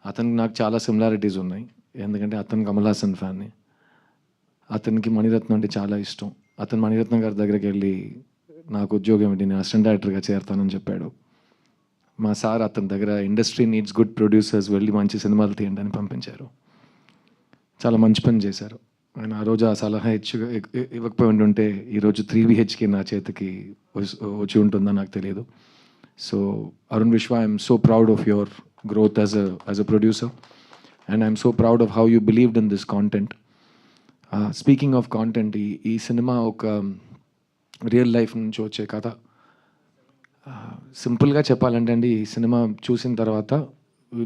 అతనికి నాకు చాలా సిమిలారిటీస్ ఉన్నాయి. ఎందుకంటే అతను కమల్ హాసన్ ఫ్యాన్ని. అతనికి మణిరత్నం అంటే చాలా ఇష్టం. అతను మణిరత్నం గారి దగ్గరికి వెళ్ళి నాకు ఉద్యోగం ఏంటి, నేను అసిస్టెంట్ డైరెక్టర్గా చేరతానని చెప్పాడు. మా సార్ అతని దగ్గర ఇండస్ట్రీ నీడ్స్ గుడ్ ప్రొడ్యూసర్స్, వెళ్ళి మంచి సినిమాలు తీయండి అని పంపించారు. చాలా మంచి పని చేశారు. ఆయన ఆ రోజు ఆ సలహా ఇవ్వకపోయి ఉంటే ఈరోజు 3 BHK నా చేతికి వచ్చి ఉంటుందో నాకు తెలియదు. సో అరుణ్ విశ్వ, I'm so proud of your growth as a producer, and I'm so proud of how you believed in this content. Speaking of content, ఈ సినిమా ఒక రియల్ లైఫ్ నుంచి వచ్చే కథ. సింపుల్గా చెప్పాలంటే అండి, ఈ సినిమా చూసిన తర్వాత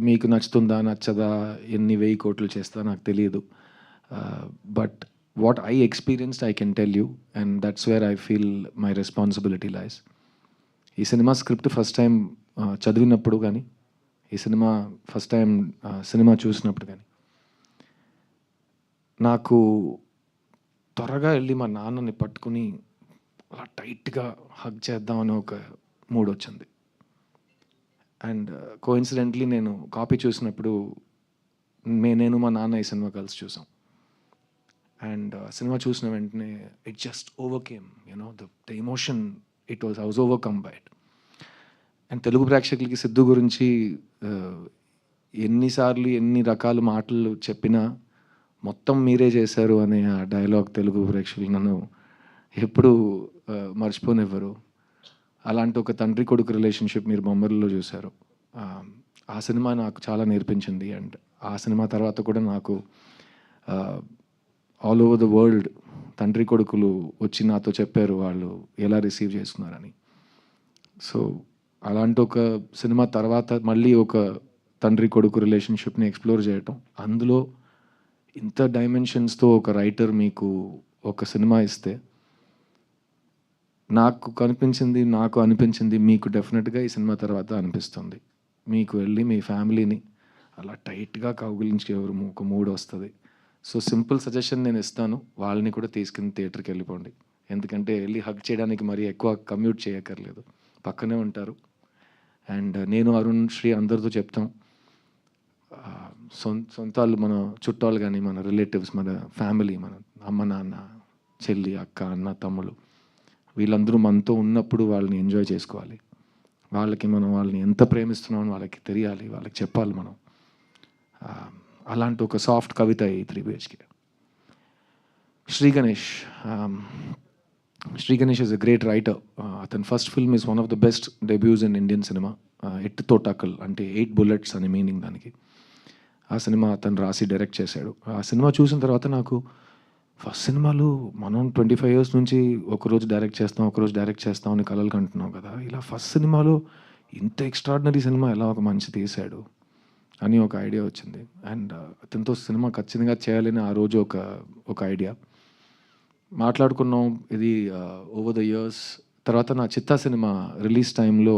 మీకు నచ్చుతుందా నచ్చదా, ఎన్ని 1000 కోట్లు చేస్తా నాకు తెలియదు. But what I experienced I can tell you, and that's where I feel my responsibility లైస్. ఈ సినిమా స్క్రిప్ట్ ఫస్ట్ టైం చదివినప్పుడు కానీ, ఈ సినిమా ఫస్ట్ టైం సినిమా చూసినప్పుడు కానీ నాకు త్వరగా వెళ్ళి మా నాన్నని పట్టుకుని అలా టైట్గా హగ్ చేద్దామని ఒక మూడ్ వచ్చింది. అండ్ కోఇన్సిడెంట్లీ నేను కాపీ చూసినప్పుడు నేను మా నాన్న ఈ సినిమా కలిసి చూసాం. అండ్ సినిమా చూసిన వెంటనే it just overcame, you know the emotion, I was overcome by it. And Telugu ప్రేక్షకులకి సిద్ధు గురించి ఎన్నిసార్లు ఎన్ని రకాల మాటలు చెప్పినా మొత్తం మీరే చేశారు అనే ఆ డైలాగ్ తెలుగు ప్రేక్షకులు నన్ను ఎప్పుడూ మర్చిపోనివ్వరు. అలాంటి ఒక తండ్రి కొడుకు రిలేషన్షిప్ మీరు బొమ్మరిలో చూశారు. ఆ సినిమా నాకు చాలా నేర్పించింది. అండ్ ఆ సినిమా తర్వాత కూడా నాకు ఆల్ ఓవర్ ద వరల్డ్ తండ్రి కొడుకులు వచ్చి నాతో చెప్పారు వాళ్ళు ఎలా రిసీవ్ చేసుకున్నారని. సో అలాంటి ఒక సినిమా తర్వాత మళ్ళీ ఒక తండ్రి కొడుకు రిలేషన్షిప్ని ఎక్స్ప్లోర్ చేయటం, అందులో ఇంత డైమెన్షన్స్తో ఒక రైటర్ మీకు ఒక సినిమా ఇస్తే నాకు అనిపించింది మీకు డెఫినెట్గా ఈ సినిమా తర్వాత అనిపిస్తుంది. మీకు వెళ్ళి మీ ఫ్యామిలీని అలా టైట్గా కౌగిలించి ఒక మూడ్ వస్తుంది. సో సింపుల్ సజెషన్ నేను ఇస్తాను, వాళ్ళని కూడా తీసుకుని థియేటర్కి వెళ్ళిపోండి. ఎందుకంటే వెళ్ళి హగ్ చేయడానికి మరీ ఎక్కువ కమ్యూట్ చేయక్కర్లేదు, పక్కనే ఉంటారు. అండ్ నేను అరుణ్ శ్రీ అందరితో చెప్తాం, సొంతాలు మన చుట్టాలు కానీ, మన రిలేటివ్స్, మన ఫ్యామిలీ, మన అమ్మ నాన్న, చెల్లి, అక్క, అన్న, తమ్ముళ్ళు, వీళ్ళందరూ మనతో ఉన్నప్పుడు వాళ్ళని ఎంజాయ్ చేసుకోవాలి. వాళ్ళని ఎంత ప్రేమిస్తున్నామని వాళ్ళకి తెలియాలి, వాళ్ళకి చెప్పాలి మనం. అలాంటి ఒక సాఫ్ట్ కవిత ఈ 3 BHK. Sri Ganesh is a great writer. అతని first film is one of the best debuts in Indian cinema. ఎట్టుతో టకల్ అంటే 8 bullets అని మీనింగ్ దానికి. ఆ సినిమా అతను రాసి డైరెక్ట్ చేశాడు. ఆ సినిమా చూసిన తర్వాత నాకు ఫస్ట్ సినిమాలు మనం 25 years నుంచి ఒకరోజు డైరెక్ట్ చేస్తాం అని కలలు కంటున్నాం కదా, ఇలా ఫస్ట్ సినిమాలో ఇంత ఎక్స్ట్రాడినరీ సినిమా ఎలా ఒక మంచి తీశాడు అని ఒక ఐడియా వచ్చింది. అండ్ అతనితో సినిమా ఖచ్చితంగా చేయాలని ఆ రోజు ఒక ఐడియా మాట్లాడుకున్నాం. ఇది ఓవర్ ద ఇయర్స్ తర్వాత నా చిత్తా సినిమా రిలీజ్ టైంలో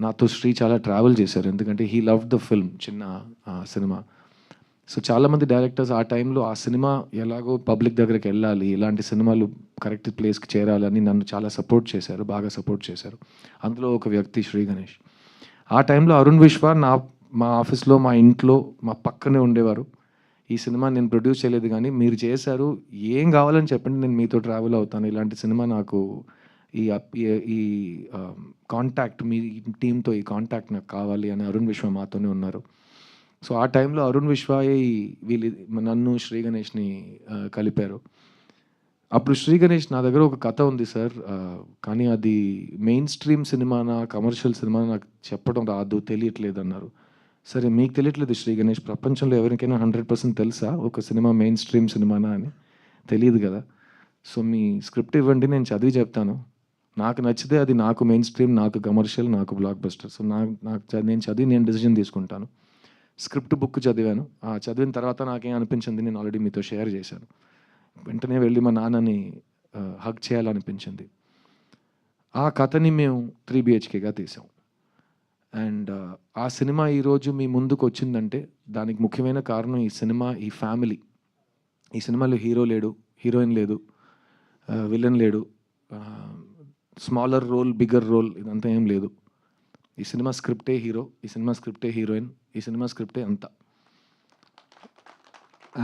నాతో శ్రీ చాలా ట్రావెల్ చేశారు, ఎందుకంటే హీ లవ్ ద ఫిల్మ్, చిన్న సినిమా. సో చాలామంది డైరెక్టర్స్ ఆ టైంలో ఆ సినిమా ఎలాగో పబ్లిక్ దగ్గరికి వెళ్ళాలి, ఇలాంటి సినిమాలు కరెక్ట్ ప్లేస్కి చేరాలని నన్ను చాలా బాగా సపోర్ట్ చేశారు. అందులో ఒక వ్యక్తి శ్రీ గణేష్. ఆ టైంలో అరుణ్ విశ్వ మా ఆఫీస్లో, మా ఇంట్లో, మా పక్కనే ఉండేవారు. ఈ సినిమా నేను ప్రొడ్యూస్ చేయలేదు కానీ మీరు చేశారు, ఏం కావాలని చెప్పండి, నేను మీతో ట్రావెల్ అవుతాను, ఇలాంటి సినిమా నాకు ఈ కాంటాక్ట్, మీ టీంతో ఈ కాంటాక్ట్ నాకు కావాలి అని అరుణ్ విశ్వ మాతోనే ఉన్నారు. సో ఆ టైంలో అరుణ్ విశ్వ నన్ను శ్రీ గణేష్ని కలిపారు. అప్పుడు శ్రీ గణేష్, నా దగ్గర ఒక కథ ఉంది సార్, కానీ అది మెయిన్ స్ట్రీమ్ సినిమానా కమర్షియల్ సినిమా నాకు చెప్పడం రాదు, తెలియట్లేదు అన్నారు. సరే మీకు తెలియట్లేదు శ్రీ గణేష్, ప్రపంచంలో ఎవరికైనా 100% తెలుసా ఒక సినిమా మెయిన్ స్ట్రీమ్ సినిమానా అని? తెలియదు కదా. సో మీ స్క్రిప్ట్ ఇవ్వండి, నేను చదివి చెప్తాను, నాకు నచ్చితే అది నాకు మెయిన్ స్ట్రీమ్, నాకు కమర్షియల్, నాకు బ్లాక్ బస్టర్. సో నేను చదివి నేను డెసిజన్ తీసుకుంటాను. స్క్రిప్ట్ బుక్ చదివాను. చదివిన తర్వాత నాకేం అనిపించింది నేను ఆల్రెడీ మీతో షేర్ చేశాను. వెంటనే వెళ్ళి మా నాన్నని హగ్ చేయాలనిపించింది. ఆ కథని మేము 3 BHKగా తీసాం. అండ్ ఆ సినిమా ఈరోజు మీ ముందుకు వచ్చిందంటే దానికి ముఖ్యమైన కారణం ఈ సినిమా, ఈ ఫ్యామిలీ. ఈ సినిమాలో హీరో లేడు, హీరోయిన్ లేదు, విలన్ లేడు, స్మాలర్ రోల్, బిగ్గర్ రోల్, ఇదంతా ఏం లేదు. ఈ సినిమా స్క్రిప్టే హీరో, ఈ సినిమా స్క్రిప్టే హీరోయిన్, ఈ సినిమా స్క్రిప్టే అంత.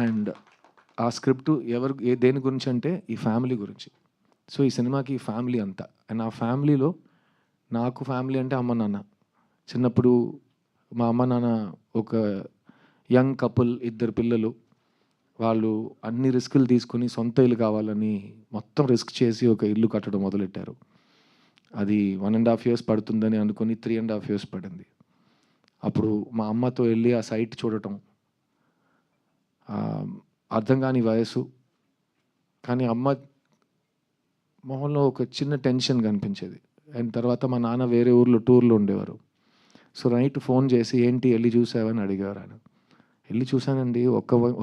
అండ్ ఆ స్క్రిప్ట్ దేని గురించి అంటే ఈ ఫ్యామిలీ గురించి. సో ఈ సినిమాకి ఈ ఫ్యామిలీ అంతా. అండ్ ఆ ఫ్యామిలీలో నాకు ఫ్యామిలీ అంటే అమ్మ నాన్న. చిన్నప్పుడు మా అమ్మ నాన్న ఒక యంగ్ కపుల్, 2 పిల్లలు. వాళ్ళు అన్ని రిస్కులు తీసుకొని సొంత ఇల్లు కావాలని మొత్తం రిస్క్ చేసి ఒక ఇల్లు కట్టడం మొదలెట్టారు. అది 1.5 ఇయర్స్ పడుతుందని అనుకుని 3.5 ఇయర్స్ పడింది. అప్పుడు మా అమ్మతో వెళ్ళి ఆ సైట్ చూడటం, అర్థం కాని వయసు, కానీ అమ్మ మొహంలో ఒక చిన్న టెన్షన్ కనిపించేది. అండ్ తర్వాత మా నాన్న వేరే ఊర్లో టూర్లో ఉండేవారు. సో నైట్ ఫోన్ చేసి ఏంటి వెళ్ళి చూసావని అడిగారు ఆయన. వెళ్ళి చూశానండి,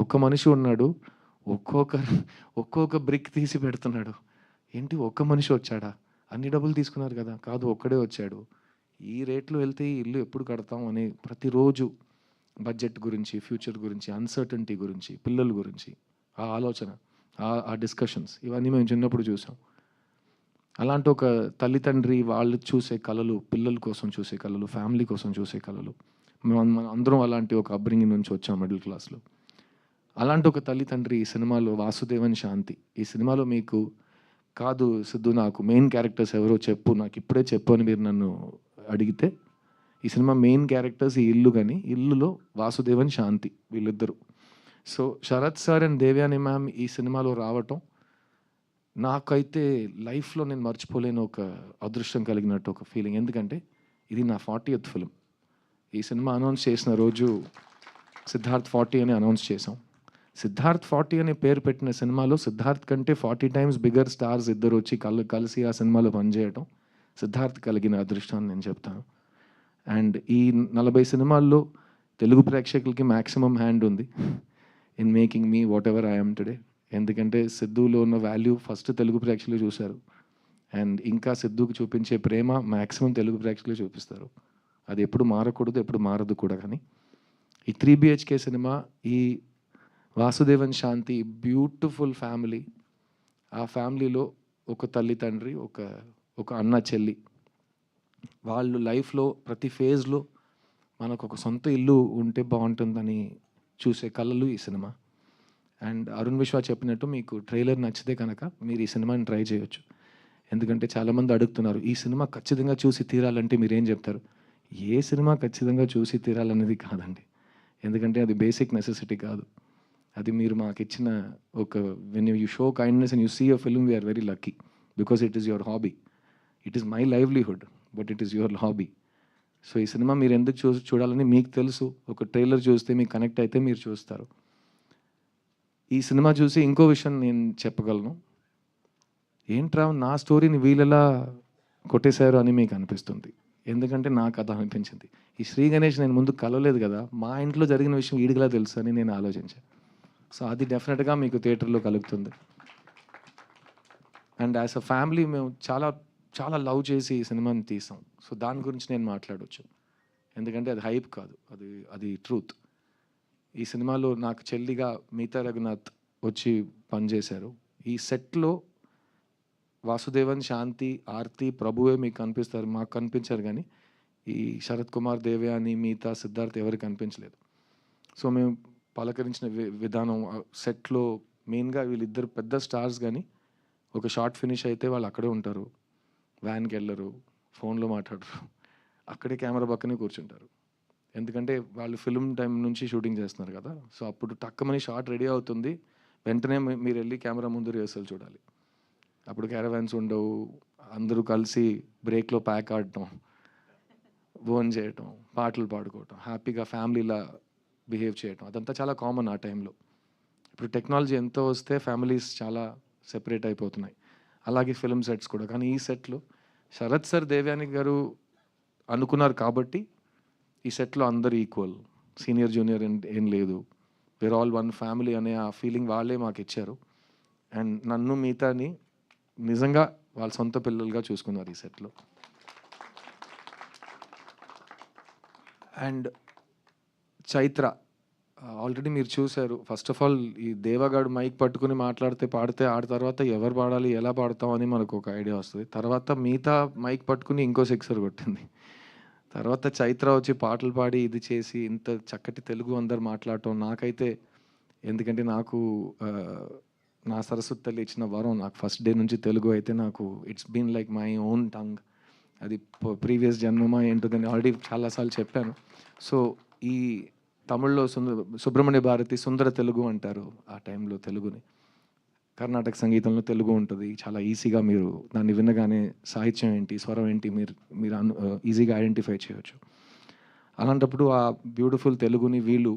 ఒక్క మనిషి ఉన్నాడు, ఒక్కొక్క బ్రిక్ తీసి పెడుతున్నాడు. ఏంటి ఒక్క మనిషి వచ్చాడా, అన్ని డబ్బులు తీసుకున్నారు కదా, కాదు ఒక్కడే వచ్చాడు, ఈ రేట్లో వెళ్తే ఈ ఇల్లు ఎప్పుడు కడతాం అని ప్రతిరోజు బడ్జెట్ గురించి, ఫ్యూచర్ గురించి, అన్సర్టనిటీ గురించి, పిల్లల గురించి ఆ ఆలోచన, ఆ డిస్కషన్స్ ఇవన్నీ మేము చిన్నప్పుడు చూసాం. అలాంటి ఒక తల్లి తండ్రి వాళ్ళు చూసే కళలు, పిల్లల కోసం చూసే కళలు, ఫ్యామిలీ కోసం చూసే కళలు, మనం అందరం అలాంటి ఒక అప్బ్రింగింగ్ నుంచి వచ్చాం మిడిల్ క్లాస్లో. అలాంటి ఒక తల్లి తండ్రి ఈ సినిమాలో వాసుదేవన్ శాంతి. ఈ సినిమాలో మీకు కాదు సిద్ధు, నాకు మెయిన్ క్యారెక్టర్స్ ఎవరో చెప్పు, నాకు ఇప్పుడే చెప్పు అని మీరు నన్ను అడిగితే, ఈ సినిమా మెయిన్ క్యారెక్టర్స్ ఈ ఇల్లు, కానీ ఇల్లులో వాసుదేవన్ శాంతి వీళ్ళిద్దరు. So Sarath sir and Devayani ma'am ఈ సినిమాలో రావటం నాకైతే లైఫ్లో నేను మర్చిపోలేని ఒక అదృష్టం కలిగినట్టు ఒక ఫీలింగ్. ఎందుకంటే ఇది నా 40th ఫిల్మ్. ఈ సినిమా అనౌన్స్ చేసిన రోజు సిద్ధార్థ్ 40 అని అనౌన్స్ చేసాం. సిద్ధార్థ్ 40 అనే పేరు పెట్టిన సినిమాలో సిద్ధార్థ్ కంటే 40 టైమ్స్ బిగ్గర్ స్టార్స్ ఇద్దరు వచ్చి కలిసి ఆ సినిమాలో పనిచేయటం సిద్ధార్థ్ కలిగిన అదృష్టాన్ని నేను చెప్తాను. అండ్ ఈ 40 సినిమాల్లో తెలుగు ప్రేక్షకులకి మ్యాక్సిమం హ్యాండ్ ఉంది in making me what ever I'm today. ఎందుకంటే సిద్ధులో ఉన్న వాల్యూ ఫస్ట్ తెలుగు ప్రేక్షకులు చూశారు. అండ్ ఇంకా సిద్ధుకు చూపించే ప్రేమ మ్యాక్సిమం తెలుగు ప్రేక్షకులు చూపిస్తారు. అది ఎప్పుడు మారకూడదు, ఎప్పుడు మారదు కూడా. కానీ ఈ 3 BHK సినిమా, ఈ వాసుదేవన్ శాంతి బ్యూటిఫుల్ ఫ్యామిలీ, ఆ ఫ్యామిలీలో ఒక తల్లి తండ్రి, ఒక అన్న చెల్లి, వాళ్ళు లైఫ్లో ప్రతి ఫేజ్లో మనకు ఒక సొంత ఇల్లు ఉంటే బాగుంటుందని చూసే కళలు ఈ సినిమా. అండ్ అరుణ్ విశ్వ చెప్పినట్టు మీకు ట్రైలర్ నచ్చితే కనుక మీరు ఈ సినిమాని ట్రై చేయొచ్చు. ఎందుకంటే చాలామంది అడుగుతున్నారు, ఈ సినిమా ఖచ్చితంగా చూసి తీరాలంటే మీరేం చెప్తారు? ఏ సినిమా ఖచ్చితంగా చూసి తీరాలనేది కాదండి. ఎందుకంటే అది బేసిక్ నెసెసిటీ కాదు. అది మీరు మాకు ఇచ్చిన ఒక when you show kindness and you see a film, we are very lucky because it is your hobby. It is my livelihood but it is your hobby. So ఈ సినిమా మీరు ఎందుకు చూడాలని మీకు తెలుసు. ఒక ట్రైలర్ చూస్తే మీకు కనెక్ట్ అయితే మీరు చూస్తారు. ఈ సినిమా చూసి ఇంకో విషయం నేను చెప్పగలను, ఏంట్రా నా స్టోరీని వీళ్ళెలా కొట్టేశారు అని మీకు అనిపిస్తుంది. ఎందుకంటే నాకు అది అనిపించింది. ఈ శ్రీ గణేష్ నేను ముందు కలవలేదు కదా, మా ఇంట్లో జరిగిన విషయం వీడికిలా తెలుసు అని నేను ఆలోచించాను. సో అది డెఫినెట్గా మీకు థియేటర్లో కలుగుతుంది. అండ్ యాజ్ అ ఫ్యామిలీ మేము చాలా చాలా లవ్ చేసి ఈ సినిమాని తీసాం. సో దాని గురించి నేను మాట్లాడవచ్చు, ఎందుకంటే అది హైప్ కాదు, అది ట్రూత్. ఈ సినిమాలో నాకు చెల్లిగా మీతా రఘునాథ్ వచ్చి పనిచేశారు. ఈ సెట్లో వాసుదేవన్ శాంతి, ఆర్తి, ప్రభువే మీకు కనిపిస్తారు, మాకు కనిపించారు. కానీ ఈ శరత్ కుమార్, దేవ్యాని, మీతా, సిద్ధార్థ్ ఎవరికి కనిపించలేదు. సో మేము పలకరించిన విధానం సెట్లో మెయిన్గా వీళ్ళిద్దరు పెద్ద స్టార్స్, కానీ ఒక షార్ట్ ఫినిష్ అయితే వాళ్ళు అక్కడే ఉంటారు, వ్యాన్కి వెళ్ళరు, ఫోన్లో మాట్లాడరు, అక్కడే కెమెరా పక్కనే కూర్చుంటారు. ఎందుకంటే వాళ్ళు ఫిల్మ్ టైం నుంచి షూటింగ్ చేస్తున్నారు కదా. సో అప్పుడు టక్కమని షార్ట్ రెడీ అవుతుంది, వెంటనే మీరు వెళ్ళి కెమెరా ముందు రిహర్సల్ చూడాలి. అప్పుడు క్యారవాన్స్ ఉండవు, అందరూ కలిసి బ్రేక్లో ప్యాక్ ఆడటం, భోజనం చేయటం, పాటలు పాడుకోవటం, హ్యాపీగా ఫ్యామిలీలా బిహేవ్ చేయటం, అదంతా చాలా కామన్ ఆ టైంలో. ఇప్పుడు టెక్నాలజీ ఎంతో వస్తే ఫ్యామిలీస్ చాలా సెపరేట్ అయిపోతున్నాయి, అలాగే ఫిల్మ్ సెట్స్ కూడా. కానీ ఈ సెట్లో శరత్ సార్, దేవ్యాని గారు అనుకున్నారు కాబట్టి ఈ సెట్లో అందరూ ఈక్వల్, సీనియర్ జూనియర్ ఏం లేదు, వేర్ ఆల్ వన్ ఫ్యామిలీ అనే ఆ ఫీలింగ్ వాళ్ళే మాకు ఇచ్చారు. అండ్ నన్ను, మిగతాని నిజంగా వాళ్ళ సొంత పిల్లలుగా చూసుకున్నారు ఈ సెట్లో. అండ్ చైత్ర ఆల్రెడీ మీరు చూశారు. ఫస్ట్ ఆఫ్ ఆల్ ఈ దేవగాడు మైక్ పట్టుకుని మాట్లాడితే పాడితే ఆడ తర్వాత ఎవరు పాడాలి, ఎలా పాడతాం అని మనకు ఒక ఐడియా వస్తుంది. తర్వాత మిగతా మైక్ పట్టుకుని ఇంకో సిక్సర్ కొట్టింది. తర్వాత చైత్ర వచ్చి పాటలు పాడి ఇది చేసి ఇంత చక్కటి తెలుగు అందరు మాట్లాడటం నాకైతే, ఎందుకంటే నాకు నా సరస్వతి తల్లి ఇచ్చిన వరం. నాకు ఫస్ట్ డే నుంచి తెలుగు అయితే నాకు it's been like my own tongue. అది ప్రీవియస్ జన్మమా ఏంటో దాన్ని ఆల్రెడీ చాలాసార్లు చెప్పాను. సో ఈ తమిళ్లో సుబ్రహ్మణ్య భారతి సుందర తెలుగు అంటారు ఆ టైంలో తెలుగుని. కర్ణాటక సంగీతంలో తెలుగు ఉంటుంది. చాలా ఈజీగా మీరు దాన్ని వినగానే సాహిత్యం ఏంటి, స్వరం ఏంటి మీరు మీరు ఈజీగా ఐడెంటిఫై చేయొచ్చు. అలాంటప్పుడు ఆ బ్యూటిఫుల్ తెలుగుని వీళ్ళు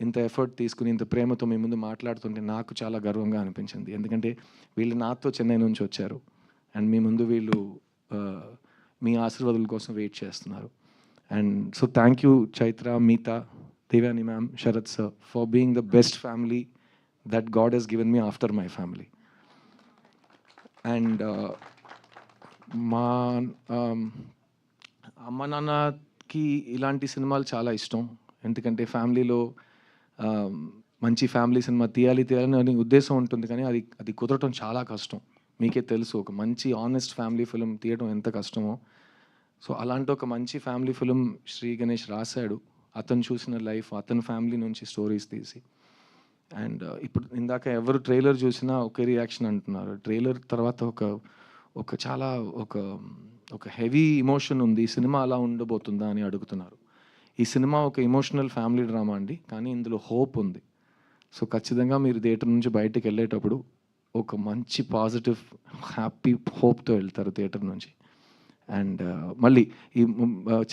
ఇంత ఎఫర్ట్ తీసుకుని ఇంత ప్రేమతో మీ ముందు మాట్లాడుతుంటే నాకు చాలా గర్వంగా అనిపించింది. ఎందుకంటే వీళ్ళు నాతో చెన్నై నుంచి వచ్చారు అండ్ మీ ముందు వీళ్ళు మీ ఆశీర్వాదాల కోసం వెయిట్ చేస్తున్నారు. And so thank you Chaitra, Meeta, Devani ma'am, Sharath sir for being the best family that God has given me after my family. And మా అమ్మ నాన్నకి ఇలాంటి సినిమాలు చాలా ఇష్టం. ఎందుకంటే ఫ్యామిలీలో మంచి ఫ్యామిలీ సినిమా తీయాలని ఉద్దేశం ఉంటుంది, కానీ అది కుదరటం చాలా కష్టం. మీకే తెలుసు ఒక మంచి ఆనెస్ట్ ఫ్యామిలీ ఫిలిం తీయడం ఎంత కష్టమో. సో అలాంటి ఒక మంచి ఫ్యామిలీ ఫిలిం శ్రీ గణేష్ రాశాడు. అతను చూసిన లైఫ్, అతని ఫ్యామిలీ నుంచి స్టోరీస్ తీసి. అండ్ ఇప్పుడు ఇందాక ఎవరు ట్రైలర్ చూసినా ఒకే రియాక్షన్ అంటున్నారు. ట్రైలర్ తర్వాత ఒక చాలా ఒక హెవీ ఎమోషన్ ఉంది, ఈ సినిమా అలా ఉండబోతుందా అని అడుగుతున్నారు. ఈ సినిమా ఒక ఎమోషనల్ ఫ్యామిలీ డ్రామా అండి, కానీ ఇందులో హోప్ ఉంది. సో ఖచ్చితంగా మీరు థియేటర్ నుంచి బయటకు వెళ్ళేటప్పుడు ఒక మంచి పాజిటివ్ హ్యాపీ హోప్తో వెళ్తారు థియేటర్ నుంచి. అండ్ మళ్ళీ ఈ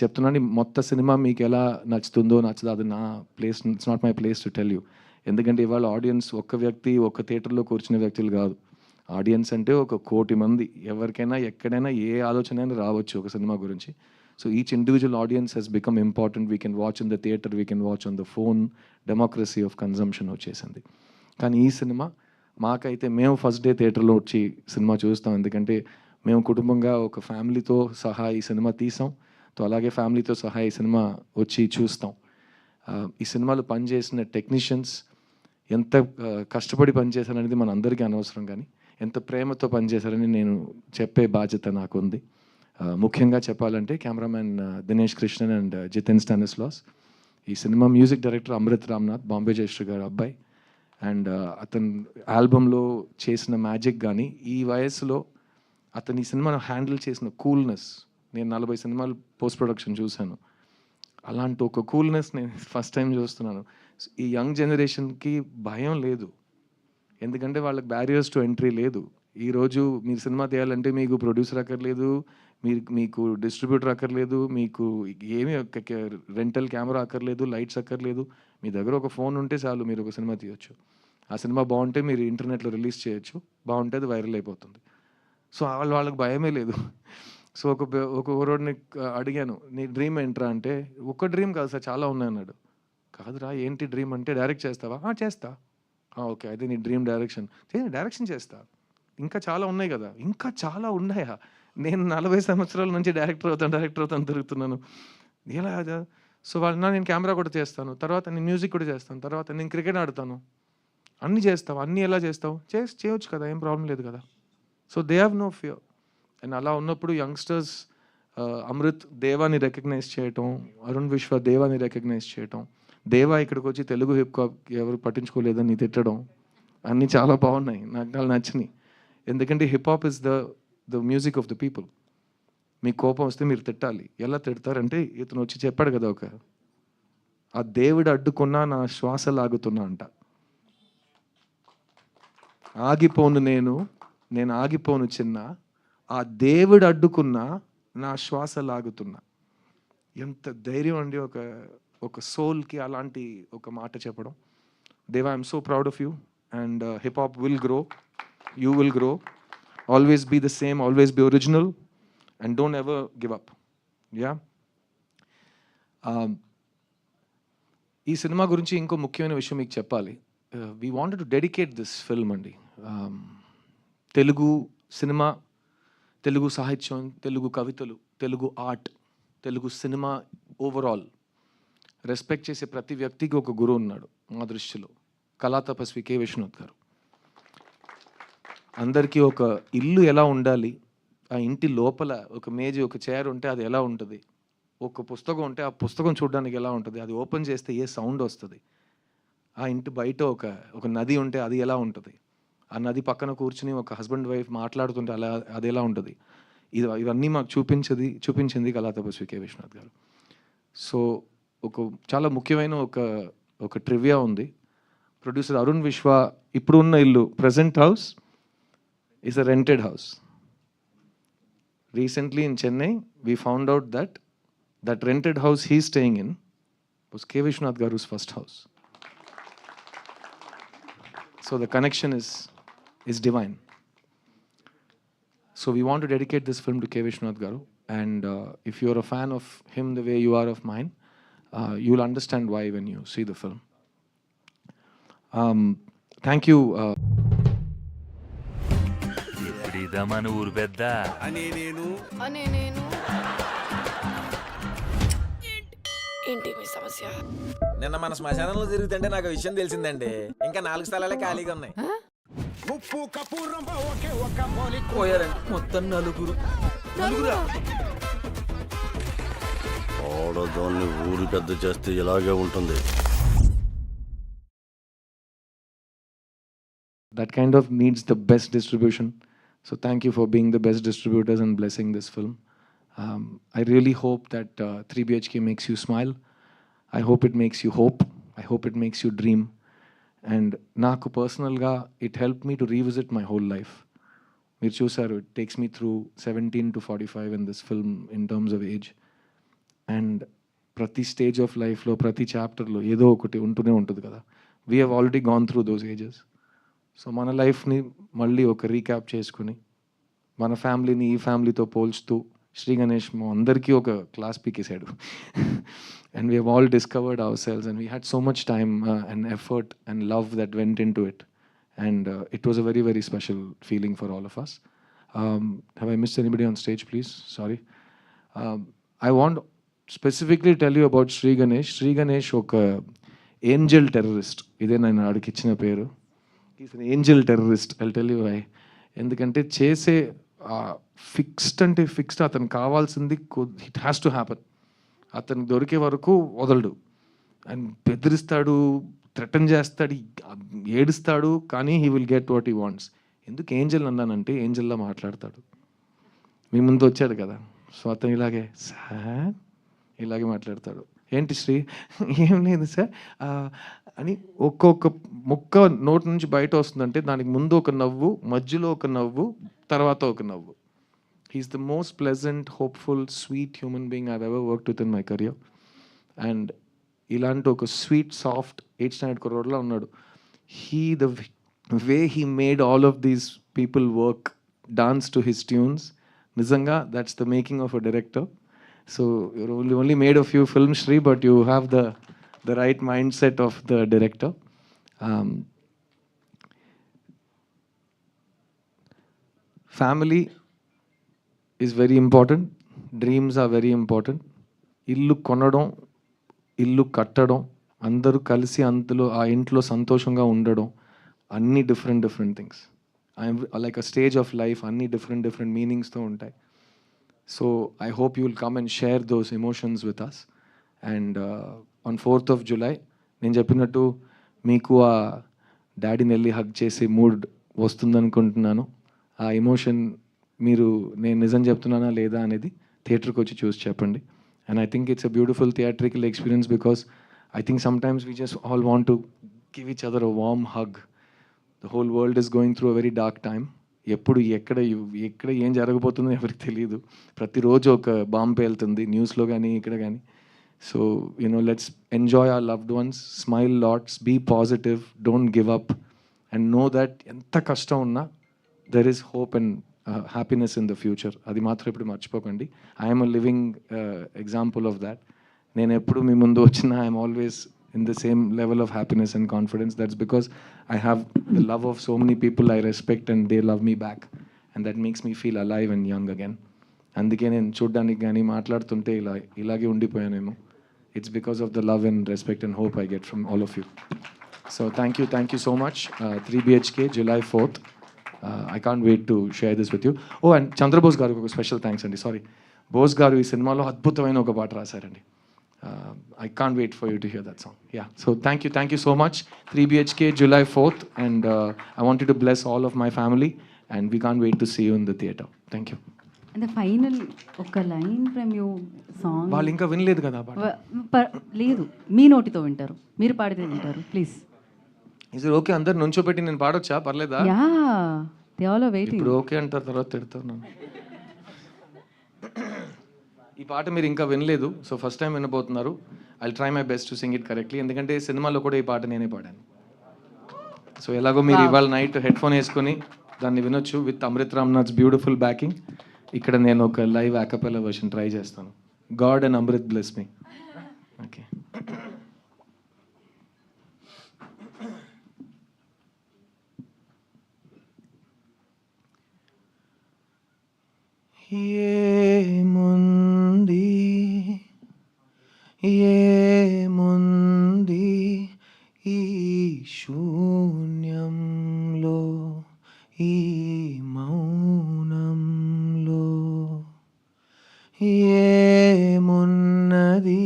చెప్తున్నాను, మొత్తం సినిమా మీకు ఎలా నచ్చుతుందో నచ్చదో అది నా place, it's not my place to tell you. ఎందుకంటే ఇవాళ ఆడియన్స్ ఒక్క వ్యక్తి ఒక్క థియేటర్లో కూర్చునే వ్యక్తులు కాదు. ఆడియన్స్ అంటే 1,00,00,000 మంది. ఎవరికైనా ఎక్కడైనా ఏ ఆలోచన అయినా రావచ్చు ఒక సినిమా గురించి. So each individual audience Hess become important. We can watch in the theatre, we can watch on the phone. Democracy of consumption వచ్చేసింది. కానీ ఈ సినిమా మాకైతే మేము ఫస్ట్ డే థియేటర్లో వచ్చి సినిమా చూస్తాం. ఎందుకంటే మేము కుటుంబంగా ఒక ఫ్యామిలీతో సహా ఈ సినిమా తీసాం. సో అలాగే ఫ్యామిలీతో సహా ఈ సినిమా వచ్చి చూస్తాం. ఈ సినిమాలో పనిచేసిన టెక్నీషియన్స్ ఎంత కష్టపడి పనిచేశారనేది మన అందరికీ అనవసరం, కానీ ఎంత ప్రేమతో పనిచేశారని నేను చెప్పే బాధ్యత నాకు ఉంది. ముఖ్యంగా చెప్పాలంటే కెమెరామ్యాన్ దినేష్ కృష్ణన్ అండ్ జితెన్ స్టానిస్లాస్. ఈ cinema music director Amrit Ramnath, Bombay Jayashri గారు అబ్బాయి. అండ్ అతను ఆల్బంలో చేసిన మ్యాజిక్ కానీ ఈ వయసులో అతను ఈ సినిమాను హ్యాండిల్ చేసిన కూల్నెస్, నేను 40 సినిమాలు పోస్ట్ ప్రొడక్షన్ చూశాను. అలాంటి ఒక కూల్నెస్ నేను ఫస్ట్ టైం చూస్తున్నాను. ఈ యంగ్ జనరేషన్కి భయం లేదు, ఎందుకంటే వాళ్ళకి బ్యారియర్స్ టు ఎంట్రీ లేదు. ఈరోజు మీరు సినిమా తీయాలంటే మీకు ప్రొడ్యూసర్ అక్కర్లేదు, మీకు డిస్ట్రిబ్యూటర్ అక్కర్లేదు, మీకు ఏమీ రెంటల్ కెమెరా అక్కర్లేదు, లైట్స్ అక్కర్లేదు. మీ దగ్గర ఒక ఫోన్ ఉంటే చాలు, మీరు ఒక సినిమా తీయొచ్చు. ఆ సినిమా బాగుంటే మీరు ఇంటర్నెట్లో రిలీజ్ చేయొచ్చు, బాగుంటే అది వైరల్ అయిపోతుంది. సో వాళ్ళకి భయమే లేదు. సో ఒక ఊరోడిని అడిగాను, నీ డ్రీమ్ ఏంట్రా అంటే, ఒక్క డ్రీమ్ కాదు సార్ చాలా ఉన్నాయి అన్నాడు. కాదురా ఏంటి డ్రీమ్ అంటే, డైరెక్ట్ చేస్తావా? చేస్తా. ఓకే, అయితే నీ డ్రీమ్ డైరెక్షన్ చేస్తా. ఇంకా చాలా ఉన్నాయి కదా. ఇంకా చాలా ఉన్నాయా? నేను 40 సంవత్సరాల నుంచి డైరెక్టర్ అవుతాను తిరుగుతున్నాను. ఎలా? సో నేను కెమెరా కూడా చేస్తాను, తర్వాత నేను మ్యూజిక్ కూడా చేస్తాను, తర్వాత నేను క్రికెట్ ఆడతాను. అన్నీ చేస్తావు, అన్నీ ఎలా చేస్తావు? చేయొచ్చు కదా, ఏం ప్రాబ్లం లేదు కదా. So they have no fear. And అలా ఉన్నప్పుడు యంగ్స్టర్స్ అమృత్ దేవాని రికగ్నైజ్ చేయటం, అరుణ్ విశ్వ దేవాని రికగ్నైజ్ చేయటం, దేవా ఇక్కడికి వచ్చి తెలుగు హిప్ హాప్ ఎవరు పట్టించుకోలేదని తిట్టడం, అన్నీ చాలా బాగున్నాయి, నాకు చాలా నచ్చినాయి. ఎందుకంటే hip hop is the music of the people. మీకు కోపం వస్తే మీరు తిట్టాలి. ఎలా తిడతారంటే, ఇతను వచ్చి చెప్పాడు కదా, ఆ దేవుడు అడ్డుకున్నా నా శ్వాస లాగుతున్నా అంట. ఆగిపోను నేను ఆగిపోను చిన్న, ఆ దేవుడు అడ్డుకున్నా నా శ్వాస లాగుతున్నా. ఎంత ధైర్యం అండి ఒక సోల్కి అలాంటి ఒక మాట చెప్పడం. Deva, I'm so proud of you. And hip hop will grow, you will grow. Always be the same, always be original and don't ever give up. Ya, ఈ సినిమా గురించి ఇంకో ముఖ్యమైన విషయం మీకు చెప్పాలి. We wanted to dedicate this film అండి. Telugu cinema, Telugu సాహిత్యం, తెలుగు కవితలు, Telugu art, Telugu cinema overall respect చేసే ప్రతి వ్యక్తికి ఒక గురువు ఉన్నాడు మా దృష్టిలో. కళా తపస్వి కె విశ్వనాథ్ గారు. అందరికీ ఒక ఇల్లు ఎలా ఉండాలి, ఆ ఇంటి లోపల ఒక మేజీ ఒక చైర్ ఉంటే అది ఎలా ఉంటుంది, ఒక పుస్తకం ఉంటే ఆ పుస్తకం చూడడానికి ఎలా ఉంటుంది, అది ఓపెన్ చేస్తే ఏ సౌండ్ వస్తుంది, ఆ ఇంటి బయట ఒక నది ఉంటే అది ఎలా ఉంటుంది, ఆ నది పక్కన కూర్చుని ఒక హస్బెండ్ వైఫ్ మాట్లాడుతుంటే అలా అది ఎలా ఉంటుంది, ఇవన్నీ మాకు చూపించింది కళా తపస్వి కె విశ్వనాథ్ గారు. సో చాలా ముఖ్యమైన ఒక ట్రివియా ఉంది. ప్రొడ్యూసర్ అరుణ్ విశ్వ ఇప్పుడు ఉన్న ఇల్లు present house is a rented house. Recently in Chennai we found out that rented house he's staying in was K. Vishwanath Garu's first house. So the connection is divine. So we want to dedicate this film to K. Vishwanath Garu, and if you're a fan of him the way you are of mine, you'll understand why when you see the film. Thank you. మన ఊరు పెద్ద అనే నేను ఏంటి మీ సమస్య? నిన్న మన శ్మశానంలో తిరుగుతుంటే నాకు విషయం తెలిసిందండి. ఇంకా 4 స్థలాలే ఖాళీగా ఉన్నాయి. ఉప్పు కపూరం ఒకే ఒక్క పోలి పోయారండి మొత్తం నలుగురు. ఆడదాన్ని ఊరి పెద్ద చేస్తే ఇలాగే ఉంటుంది. That kind of needs the best distribution. So thank you for being the best distributors and blessing this film. I really hope that 3BHK makes you smile. I hope it makes you hope. I hope it makes you dream. And నాకు పర్సనల్గా it helped me to revisit my whole life. మీరు చూసారు, it takes me through 17 to 45 in this film in terms of age. And ప్రతి stage of లైఫ్లో ప్రతి చాప్టర్లో ఏదో ఒకటి ఉంటూనే ఉంటుంది కదా. We have already gone through those ages. So మన లైఫ్ని మళ్ళీ ఒక రీక్యాప్ చేసుకుని మన ఫ్యామిలీని ఈ ఫ్యామిలీతో పోల్చుతూ శ్రీ గణేష్ అందరికీ ఒక క్లాస్ పీకేసాడు. And we have all discovered our selves and we had so much time and effort and love that went into it. And it was a very very special feeling for all of us. Have I missed anybody on stage please? Sorry. I want specifically tell you about Shri Ganesh. Shri Ganesh ఒక angel terrorist. ఇదే నేను ఆడికి ఇచ్చిన పేరు. Is an angel terrorist. I'll tell you why. ఎందుకంటే చేసే fixed అంటే fixed, అతనికి కావాల్సింది ఇట్ హ్యాస్ టు హ్యాపన్. అతనికి దొరికే వరకు వదలడు. అండ్ బెదిరిస్తాడు, థ్రెటన్ చేస్తాడు, ఏడుస్తాడు, కానీ he will get what he wants. ఎందుకు ఏంజల్ అన్నానంటే ఏంజల్లా మాట్లాడతాడు. మీ ముందు వచ్చాడు కదా, సో అతను ఇలాగే సార్ ఇలాగే మాట్లాడతాడు. ఏంటి శ్రీ? ఏం లేదు సార్ అని ఒక్కొక్క ముక్క నోటి నుంచి బయట వస్తుందంటే దానికి ముందు ఒక నవ్వు, మధ్యలో ఒక నవ్వు, తర్వాత ఒక నవ్వు. He's the most pleasant, hopeful, sweet human being I've ever worked with in my career. And ఇలాంటి ఒక స్వీట్, సాఫ్ట్ 8th standard కుర్రోడ్లా ఉన్నాడు. The way he made all of these people work, dance to his tunes, నిజంగా that's the making of a director. So you only made a few films, Shri, but you have the right mindset of the director. Family is very important. Dreams are very important. ఇల్లు కొనడం, ఇల్లు కట్టడం, అందరూ కలిసి అందులో ఆ ఇంట్లో సంతోషంగా ఉండడం, అన్ని different things. I'm like a stage of life, అన్ని డిఫరెంట్ మీనింగ్స్తో ఉంటాయి. So I hope you will come and share those emotions with us. And on 4th of July, నేను చెప్పినట్టు మీకు ఆ డాడీని వెళ్ళి హగ్ చేసే మూడ్ వస్తుందనుకుంటున్నాను. ఆ ఎమోషన్ మీరు నేను నిజం చెప్తున్నానా లేదా అనేది థియేటర్కి వచ్చి చూసి చెప్పండి. And I think it's a beautiful theatrical experience because I think sometimes we just all want to give each other a warm hug. The whole world is going through a very dark time. ఎప్పుడు ఎక్కడ ఏం జరగబోతుందో ఎవరికి తెలియదు. ప్రతిరోజు ఒక bomb పేలుతుంది న్యూస్లో కానీ ఇక్కడ కానీ. So let's enjoy our loved ones, smile lots, be positive, don't give up, and know that ఎంత కష్టం ఉన్నా there is hope and happiness in the future. అది మాత్రం ఇప్పుడు మర్చిపోకండి. I'm a living example of that. నేను ఎప్పుడు మీ ముందు వచ్చినా I'm always in the same level of happiness and confidence. That's because I have the love of so many people I respect and they love me back, and that makes me feel alive and young again. అందుకే నేను చూడ్డానికి కానీ మాట్లాడుతుంటే ఇలాగే ఉండిపోయానేమో. It's because of the love and respect and hope I get from all of you. So thank you so much. 3BHK, July 4th. I can't wait to share this with you. Oh, and Chandrabose garu ఒక special thanks అండి. Sorry, Bose గారు ఈ సినిమాలో అద్భుతమైన ఒక పాట రాశారండి. I can't wait for you to hear that song. Ya, so thank you so much. 3 BHK July 4th, and I wanted to bless all of my family, and we can't wait to see you in the theatre. Thank you. And the final ఒక line from you song వాళ్ళు ఇంకా వినలేదు కదా ఆ పాట. లేదు, మీ నోటితో వింటారు, మీరు పాడితే వింటారు ప్లీజ్. Is it okay? అందరు నుంచోపెట్టి నేను పాడొచ్చా? పర్లేదా? Yeah, they all are waiting. ఇప్పుడు ఓకే అంటారు, తర్వాత తిడతారు నన్ను. ఈ పాట మీరు ఇంకా వినలేదు, సో ఫస్ట్ టైం వినబోతున్నారు. I try my best to sing it correctly, ఎందుకంటే సినిమాలో కూడా ఈ పాట నేనే పాడాను. సో ఎలాగో మీరు ఇవాళ నైట్ హెడ్ ఫోన్ వేసుకొని దాన్ని వినొచ్చు with Amrit Ramnath's beautiful backing. ఇక్కడ నేను ఒక లైవ్ యాకపెల్లా వర్షన్ ట్రై చేస్తాను. God and Amrit bless me. Okay. ఏముంది ఏముంది ఈ శూన్యంలో, ఈ మౌనంలో, ఏమున్నది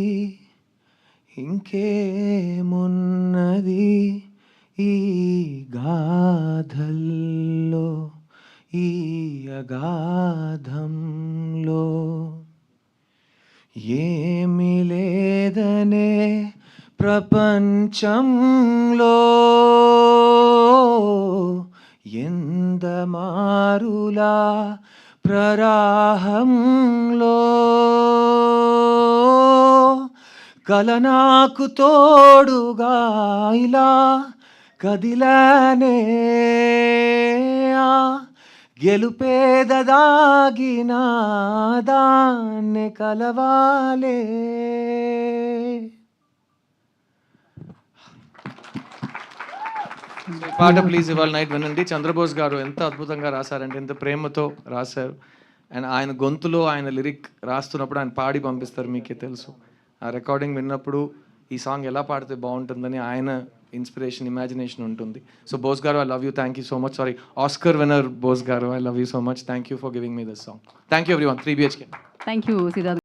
ఇంకేమున్నది ఈ గాథల్లో, ఈ అగాధంలో, ఏమి లేదనే ప్రపంచంలో, ఎందమారులా ప్రరాహంలో, కల నాకు తోడుగా ఇలా కదిలానే, గెలుపేదదాగిన దాన్ని కలవాలే. పాట ప్లీజ్ ఇవాళ నైట్ వినండి. చంద్రబోస్ గారు ఎంత అద్భుతంగా రాశారంటే, ఎంత ప్రేమతో రాశారు. అండ్ ఆయన గొంతులో ఆయన లిరిక్ రాస్తున్నప్పుడు ఆయన పాడి పంపిస్తారు, మీకే తెలుసు. ఆ రికార్డింగ్ విన్నప్పుడు ఈ సాంగ్ ఎలా పాడితే బాగుంటుందని ఆయన ఇన్స్పిరేషన్, ఇమాజినేషన్ ఉంటుంది. సో బోస్ గారు, I love you, thank you so much. Sorry, Oscar winner Bose గారు, I love you so much. Thank you for giving me this song. Thank you everyone. 3 BHK. Thank you Siddharth.